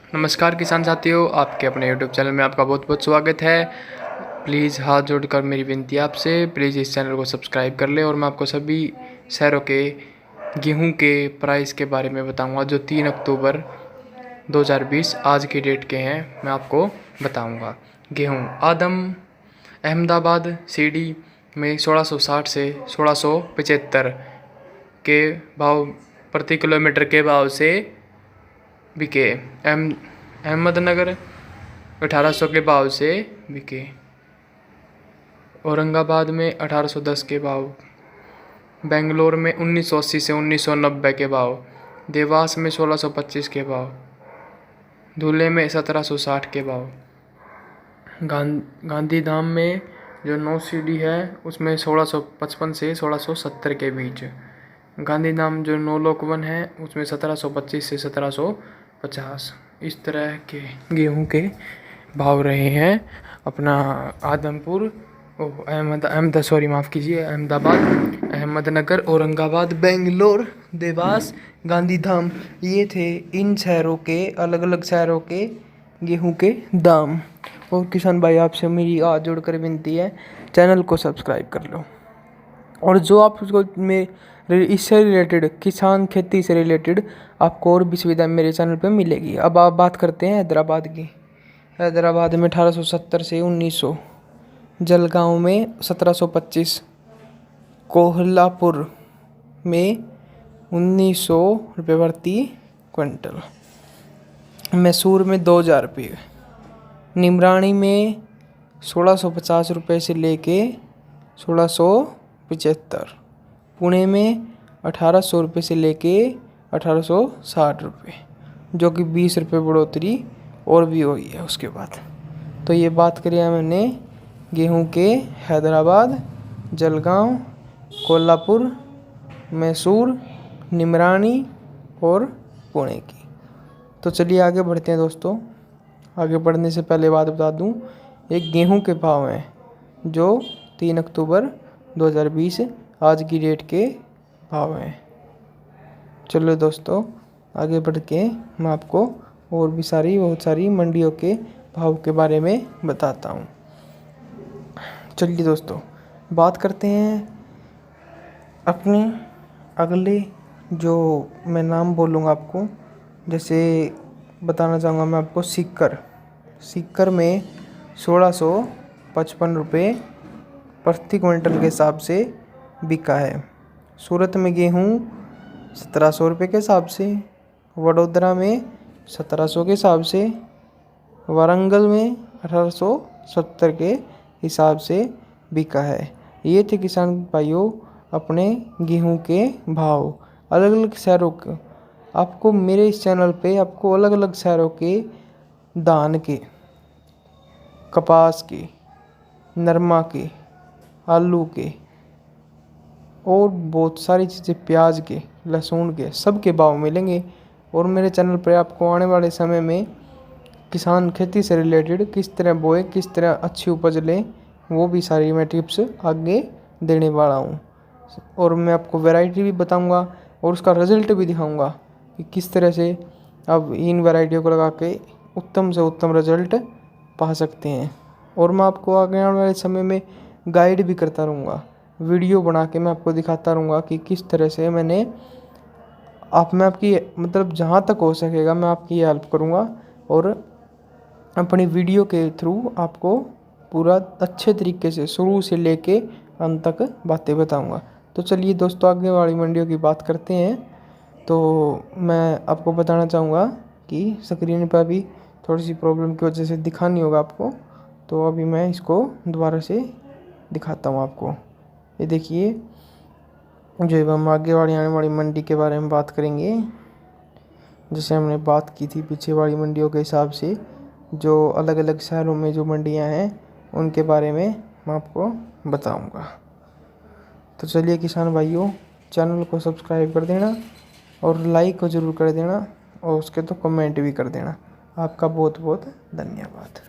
नमस्कार किसान साथियों, आपके अपने YouTube चैनल में आपका बहुत बहुत स्वागत है। प्लीज़ हाथ जोड़कर मेरी विनती है आपसे, प्लीज़ इस चैनल को सब्सक्राइब कर ले। और मैं आपको सभी शहरों के गेहूं के प्राइस के बारे में बताऊंगा जो 3 अक्टूबर 2020 आज की डेट के हैं। मैं आपको बताऊंगा। गेहूं आदम अहमदाबाद सीडी में 1660 से 1675 के भाव प्रति किलोमीटर के भाव से बिके। अहमदनगर 1800 के भाव से बिके। औरंगाबाद में 1810 के भाव। बेंगलोर में 1980 से 1990 के भाव। देवास में 1625 के भाव। धुले में 1760 के भाव। गांधीधाम में जो 9 सीडी है उसमें 1655 से 1670 के बीच। गांधीधाम जो 9 लोकवन है उसमें 1725 से 1750 इस तरह के गेहूं के भाव रहे हैं। अपना आदमपुर अहमदाबाद, अहमदनगर, औरंगाबाद, बेंगलोर, देवास, गांधीधाम, ये थे इन शहरों के अलग अलग शहरों के गेहूं के दाम। और किसान भाई आपसे मेरी हाथ जोड़कर विनती है, चैनल को सब्सक्राइब कर लो। और जो आप उसको इससे रिलेटेड किसान खेती से रिलेटेड आपको और भी सुविधा मेरे चैनल पे मिलेगी। अब आप बात करते हैं हैदराबाद की। हैदराबाद में 1870 से 1900, जलगांव में 1725, कोल्हापुर में 1900 रुपये प्रति क्विंटल, मैसूर में 2000 रुपये, निमरानी में 1650 रुपये से लेके 1675, पुणे में 1800 रुपये से लेके 1860 रुपये, जो कि 20 रुपये बढ़ोतरी और भी हुई है उसके बाद। तो ये बात करी है मैंने गेहूं के हैदराबाद, जलगांव, कोल्हापुर, मैसूर, निमरानी और पुणे की। तो चलिए आगे बढ़ते हैं दोस्तों। आगे बढ़ने से पहले बात बता दूं, एक गेहूं के भाव हैं जो 3 अक्टूबर 2020 आज की डेट के भाव हैं। चलो दोस्तों आगे बढ़ के मैं आपको और भी बहुत सारी मंडियों के भाव के बारे में बताता हूँ। चलिए दोस्तों बात करते हैं अपने अगले जो मैं नाम बोलूँगा आपको। जैसे बताना चाहूँगा मैं आपको सीकर में 1655 रुपये प्रति क्विंटल के हिसाब से बिका है। सूरत में गेहूँ 1700 रुपये के हिसाब से, वडोदरा में 1700 के हिसाब से, वारंगल में 1870 के हिसाब से बिका है। ये थे किसान भाइयों अपने गेहूं के भाव। अलग अलग शहरों के आपको मेरे इस चैनल पे आपको अलग अलग शहरों के धान के, कपास के, नरमा के, आलू के और बहुत सारी चीज़ें, प्याज के, लहसुन के, सब के भाव मिलेंगे। और मेरे चैनल पर आपको आने वाले समय में किसान खेती से रिलेटेड किस तरह बोए, किस तरह अच्छी उपज लें, वो भी सारी मैं टिप्स आगे देने वाला हूँ। और मैं आपको वैरायटी भी बताऊँगा और उसका रिज़ल्ट भी दिखाऊँगा कि किस तरह से आप इन वैरायटियों को लगा के उत्तम से उत्तम रिज़ल्ट पा सकते हैं। और मैं आपको आगे आने वाले समय में गाइड भी करता रहूँगा, वीडियो बना के मैं आपको दिखाता रहूँगा कि किस तरह से मैं आपकी मतलब जहाँ तक हो सकेगा मैं आपकी हेल्प करूँगा और अपनी वीडियो के थ्रू आपको पूरा अच्छे तरीके से शुरू से लेके अंत तक बातें बताऊँगा। तो चलिए दोस्तों आगे वाली मंडियों की बात करते हैं। तो मैं आपको बताना चाहूँगा कि स्क्रीन पर भी थोड़ी सी प्रॉब्लम की वजह से दिखा नहीं होगा आपको, तो अभी मैं इसको दोबारा से दिखाता हूँ आपको। ये देखिए, जो हम आगे वाली आने वाली मंडी के बारे में बात करेंगे, जैसे हमने बात की थी पीछे वाली मंडियों के हिसाब से जो अलग अलग शहरों में जो मंडियां हैं उनके बारे में मैं आपको बताऊंगा। तो चलिए किसान भाइयों, चैनल को सब्सक्राइब कर देना और लाइक को ज़रूर कर देना और उसके तो कमेंट भी कर देना। आपका बहुत बहुत धन्यवाद।